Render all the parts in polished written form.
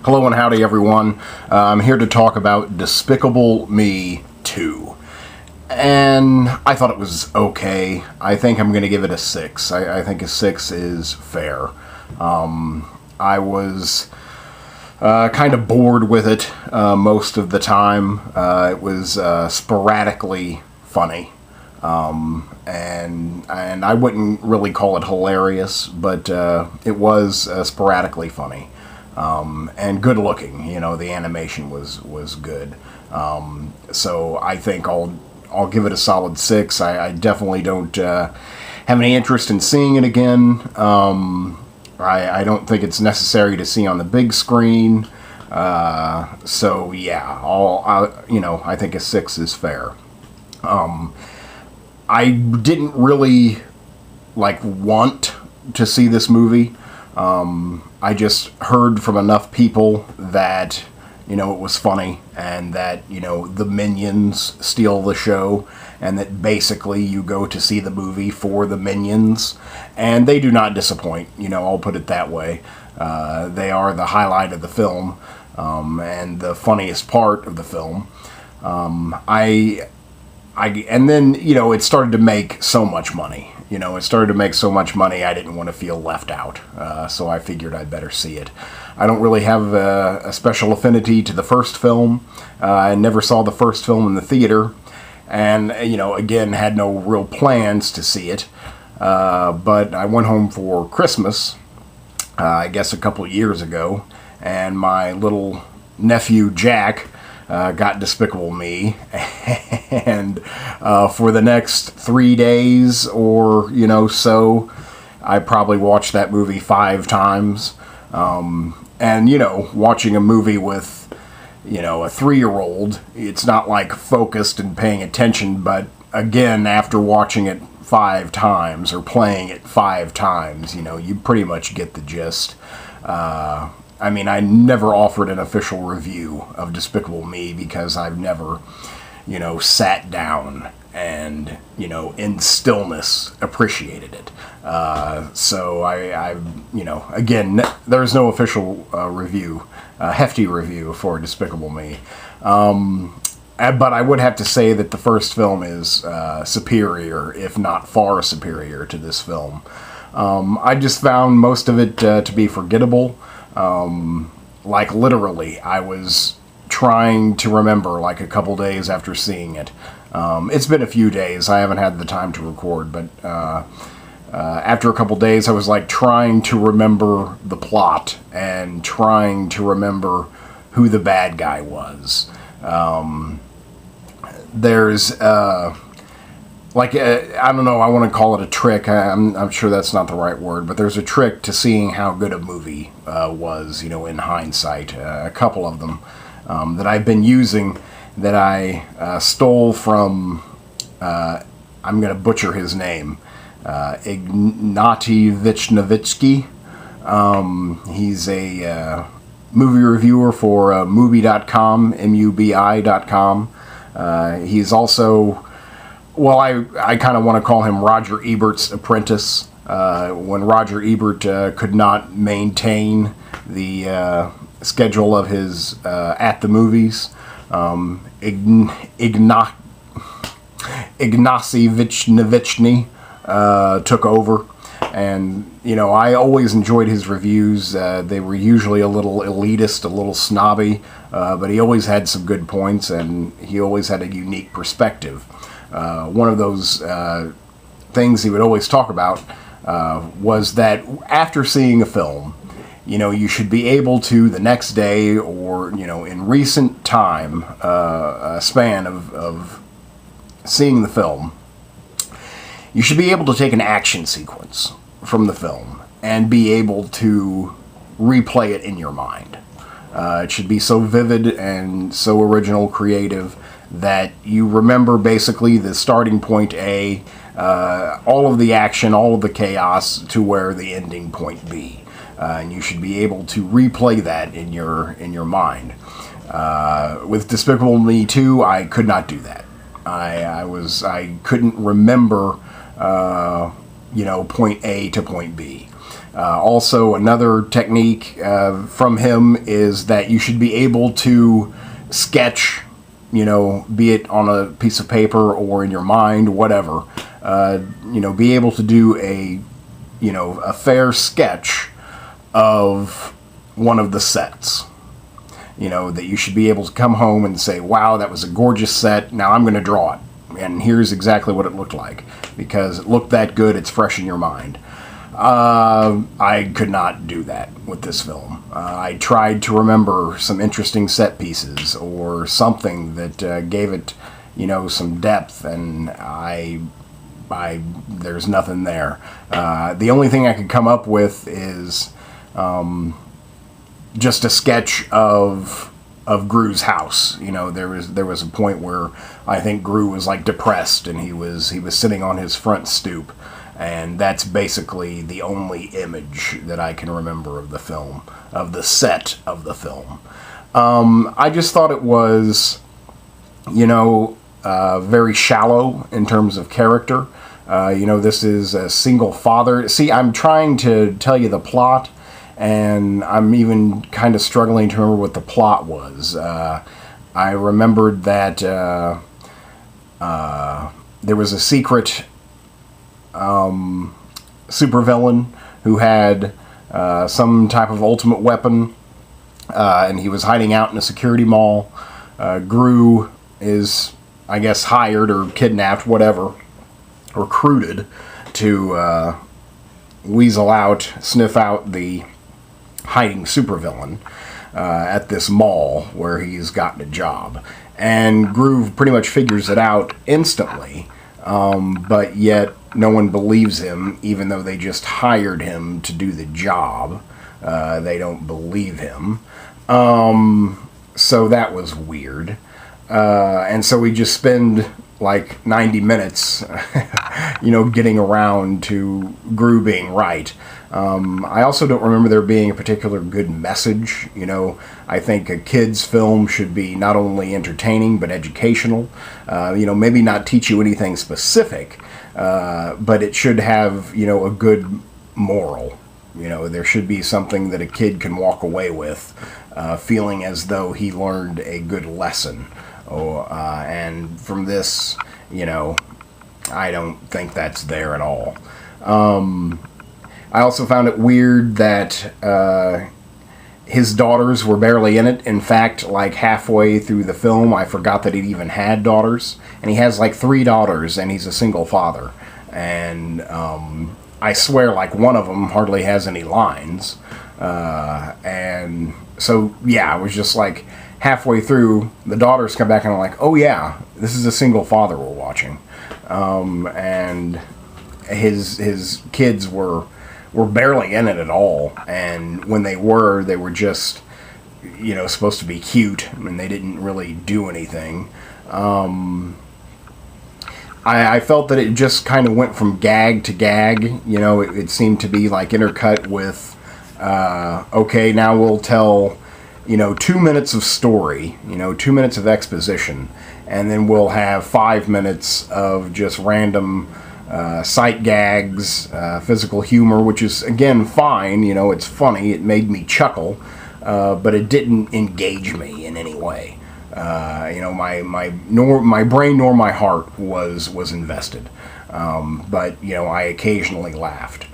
Hello and howdy everyone. I'm here to talk about Despicable Me 2. And I thought it was okay. I think I'm going to give it a 6. I think a 6 is fair. I was kind of bored with it most of the time. It was sporadically funny. And I wouldn't really call it hilarious, but it was sporadically funny. And good looking, the animation was good. So I think I'll give it a solid 6. I definitely don't have any interest in seeing it again. I don't think it's necessary to see on the big screen. So yeah, I think a 6 is fair. I didn't really want to see this movie. I just heard from enough people that, it was funny and that, the Minions steal the show and that basically you go to see the movie for the Minions and they do not disappoint, I'll put it that way. They are the highlight of the film and the funniest part of the film. And then, it started to make so much money. It started to make so much money I didn't want to feel left out. So I figured I'd better see it. I don't really have a special affinity to the first film. I never saw the first film in the theater. And, again, had no real plans to see it. But I went home for Christmas, I guess a couple of years ago. And my little nephew, Jack, got Despicable Me, and for the next 3 days or so, I probably watched that movie 5 times. And watching a movie with a 3-year-old, it's not like focused and paying attention. But again, after watching it 5 times or playing it 5 times, you pretty much get the gist. I never offered an official review of Despicable Me because I've never, sat down and, in stillness appreciated it. So again, there's no official review, hefty review for Despicable Me. But I would have to say that the first film is superior, if not far superior, to this film. I just found most of it to be forgettable. Literally, I was trying to remember a couple days after seeing it. It's been a few days. I haven't had the time to record, but after a couple days, I was trying to remember the plot and trying to remember who the bad guy was. There's I don't know, I want to call it a trick. I'm sure that's not the right word, but there's a trick to seeing how good a movie was, in hindsight. A couple of them that I've been using that I stole from, I'm going to butcher his name, Ignaty Vichnevitsky. He's a movie reviewer for Mubi.com, Mubi.com. He's also... Well, I kind of want to call him Roger Ebert's apprentice. When Roger Ebert could not maintain the schedule of his at the movies, Ignacy Vichnevitsky took over. And, I always enjoyed his reviews. They were usually a little elitist, a little snobby, but he always had some good points, and he always had a unique perspective. One of those things he would always talk about was that after seeing a film, you should be able to, the next day or, in recent time, a span of seeing the film, you should be able to take an action sequence from the film and be able to replay it in your mind. It should be so vivid and so original, creative, that you remember basically the starting point A, all of the action, all of the chaos, to where the ending point B. And you should be able to replay that in your mind. With Despicable Me 2, I could not do that. I couldn't remember, point A to point B. Also, another technique from him is that you should be able to sketch, be it on a piece of paper or in your mind, whatever. Be able to do a fair sketch of one of the sets. That you should be able to come home and say, wow, that was a gorgeous set, now I'm going to draw it. And here's exactly what it looked like. Because it looked that good, it's fresh in your mind. I could not do that with this film. I tried to remember some interesting set pieces or something that gave it, some depth, and there's nothing there. The only thing I could come up with is just a sketch of Gru's house. There was a point where I think Gru was like depressed, and he was sitting on his front stoop. And that's basically the only image that I can remember of the film, of the set of the film. I just thought it was, very shallow in terms of character. This is a single father. See, I'm trying to tell you the plot, and I'm even kind of struggling to remember what the plot was. I remembered that there was a secret supervillain who had some type of ultimate weapon, and he was hiding out in a security mall. Gru is, I guess, hired or kidnapped, whatever, recruited to weasel out, sniff out the hiding supervillain at this mall where he's gotten a job. And Gru pretty much figures it out instantly, but yet no one believes him, even though they just hired him to do the job. They don't believe him. So that was weird. And so we just spend like 90 minutes, getting around to Gru being right. I also don't remember there being a particular good message. I think a kid's film should be not only entertaining but educational. Maybe not teach you anything specific, but it should have, a good moral. There should be something that a kid can walk away with, feeling as though he learned a good lesson. And from this, I don't think that's there at all. I also found it weird that his daughters were barely in it. In fact, like halfway through the film, I forgot that he even had daughters. And he has like 3 daughters, and he's a single father. And I swear, like, one of them hardly has any lines. And so, yeah, I was just like, halfway through, the daughters come back, and I'm like, oh yeah, this is a single father we're watching. And his kids were barely in it at all, and when they were just, supposed to be cute, and they didn't really do anything. I felt that it just kind of went from gag to gag. It seemed to be like intercut with, okay, now we'll tell 2 minutes of story, 2 minutes of exposition, and then we'll have 5 minutes of just random sight gags, physical humor, which is, again, fine. It's funny. It made me chuckle, but it didn't engage me in any way. My brain nor my heart was invested. But I occasionally laughed.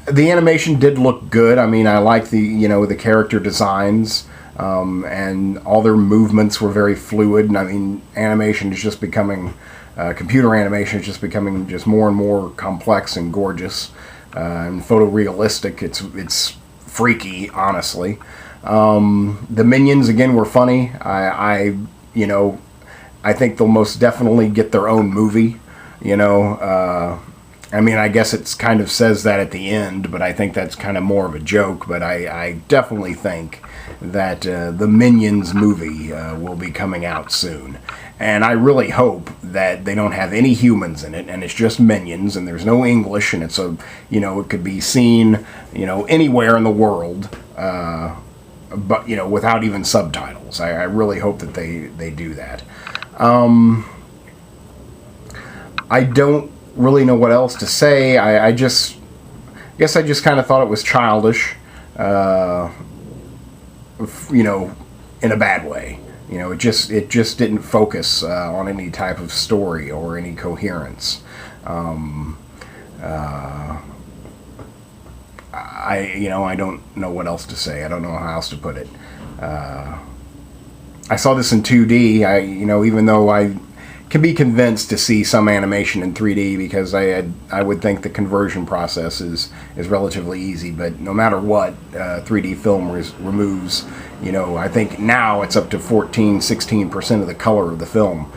The animation did look good. I mean, I like the character designs, and all their movements were very fluid. And I mean, animation is just becoming, computer animation is just becoming just more and more complex and gorgeous, and photorealistic. It's freaky, honestly. The minions, again, were funny. I think they'll most definitely get their own movie. I mean, I guess it kind of says that at the end, but I think that's kind of more of a joke. But I definitely think that the Minions movie will be coming out soon. And I really hope that they don't have any humans in it, and it's just minions, and there's no English, and it's it could be seen, anywhere in the world, but, without even subtitles. I really hope that they do that. I don't really know what else to say. I just guess I just kind of thought it was childish, you know, in a bad way. You know, it just didn't focus on any type of story or any coherence. I don't know what else to say. I don't know how else to put it. I saw this in 2D. Even though I can be convinced to see some animation in 3D, because I would think the conversion process is relatively easy. But no matter what, 3D film removes, I think now it's up to 16% of the color of the film.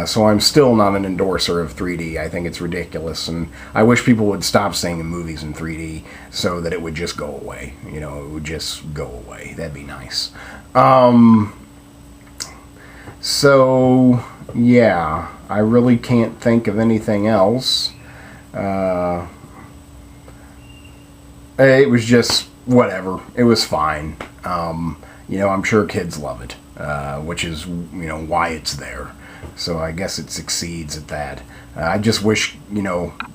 So I'm still not an endorser of 3D. I think it's ridiculous, and I wish people would stop seeing movies in 3D so that it would just go away. It would just go away. That'd be nice. So, yeah, I really can't think of anything else. It was just whatever. It was fine. I'm sure kids love it, which is, why it's there. So I guess it succeeds at that. I just wish,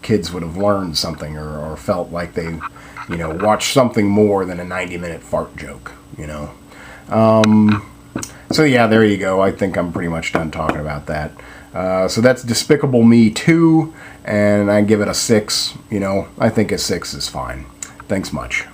kids would have learned something, or felt like they, watched something more than a 90-minute fart joke, So yeah, there you go. I think I'm pretty much done talking about that. So that's Despicable Me 2, and I give it a 6. I think a 6 is fine. Thanks much.